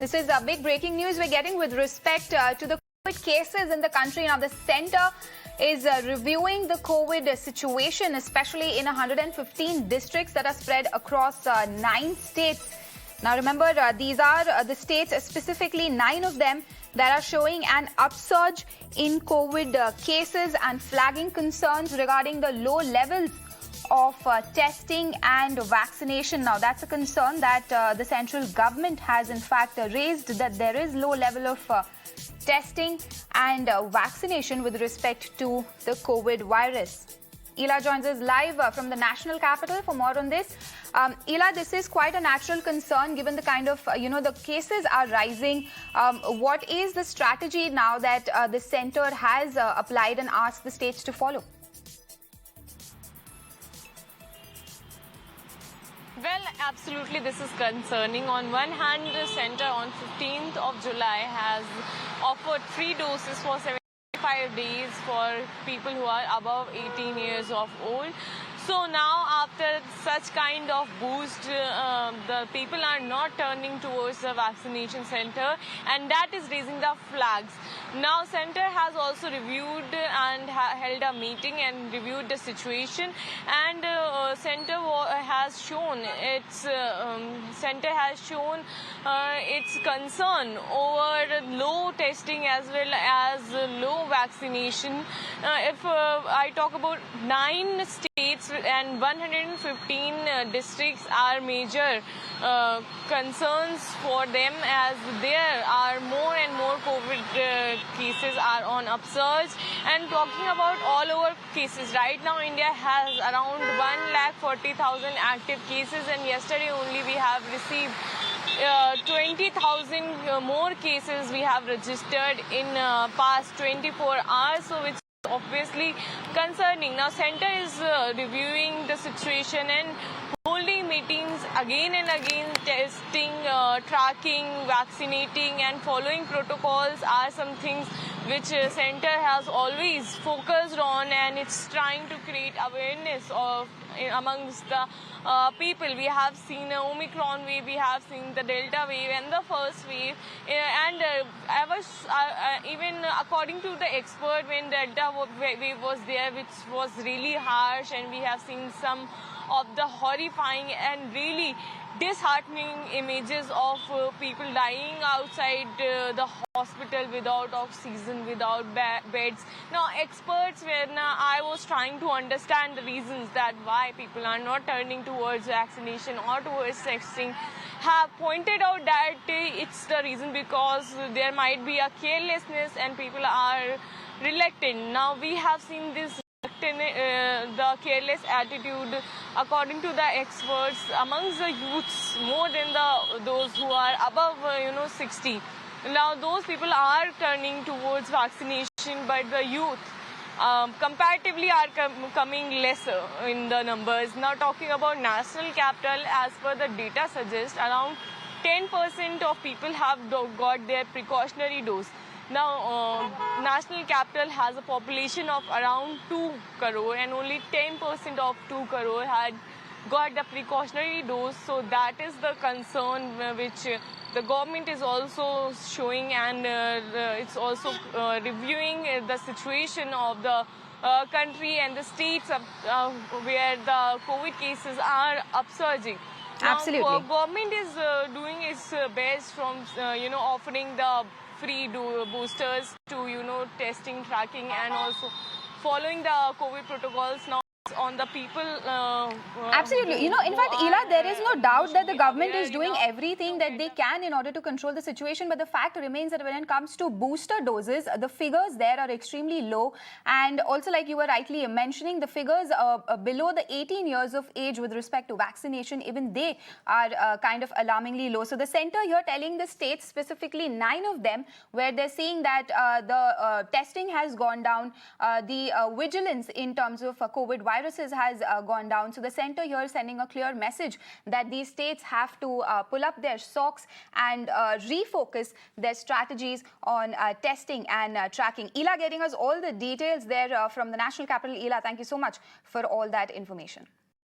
This is a big breaking news we're getting with respect to the COVID cases in the country. Now, the centre is reviewing the COVID situation, especially in 115 districts that are spread across 9 states. Now, remember, these are the states, specifically 9 of them, that are showing an upsurge in COVID cases and flagging concerns regarding the low levels of testing and vaccination. Now, that's a concern that the central government has in fact raised, that there is low level of testing and vaccination with respect to the COVID virus. Ela joins us live from the national capital for more on this. Ela, this is quite a natural concern given the kind of, the cases are rising. What is the strategy now that the centre has applied and asked the states to follow? Well, absolutely, this is concerning. On one hand, the centre on 15th of July has offered free doses for 75 days for people who are above 18 years of old. So now, after such kind of boost, the people are not turning towards the vaccination centre, and that is raising the flags. Now, centre has also reviewed and held a meeting and reviewed the situation, and centre has shown its its concern over low testing as well as low vaccination. If I talk about 9 states and 115 districts are major concerns for them, as there are more and more COVID cases are on upsurge. And talking about all over cases, right now India has around 1,40,000 active cases, and yesterday only we have received 20,000 more cases we have registered in past 24 hours, so which obviously concerning. Now, centre is reviewing the situation and holding meetings again and again. Testing, tracking, vaccinating and following protocols are some things which centre has always focused on, and it's trying to create awareness of amongst the people. We have seen the Omicron wave, we have seen the Delta wave and the first wave, and even according to the expert, when Delta wave was there, which was really harsh, and we have seen some of the horrifying and really disheartening images of people dying outside the hospital without oxygen, without beds. Now, experts, when I was trying to understand the reasons that why people are not turning towards vaccination or towards testing, have pointed out that it's the reason because there might be a carelessness and people are reluctant. Now, we have seen this the careless attitude, according to the experts, amongst the youths more than those who are above 60. Now, those people are turning towards vaccination, but the youth comparatively are coming lesser in the numbers. Now, talking about national capital, as per the data suggests, around 10% of people have got their precautionary dose. Now, national capital has a population of around 2 crore, and only 10% of 2 crore had got the precautionary dose. So that is the concern which the government is also showing, and it's also reviewing the situation of the country and the states where the COVID cases are upsurging. Now, Absolutely. Government is doing its best from offering the free boosters to testing, tracking, and also following the COVID protocols now on the people. Absolutely. In fact, Ela, there is no doubt that the government is doing everything that they can in order to control the situation. But the fact remains that when it comes to booster doses, the figures there are extremely low. And also, like you were rightly mentioning, the figures below the 18 years of age with respect to vaccination, even they are kind of alarmingly low. So the centre here telling the states, specifically 9 of them, where they're seeing that the testing has gone down, the vigilance in terms of COVID viruses has gone down. So the centre here is sending a clear message that these states have to pull up their socks and refocus their strategies on testing and tracking. Ela getting us all the details there from the national capital. Ela, thank you so much for all that information.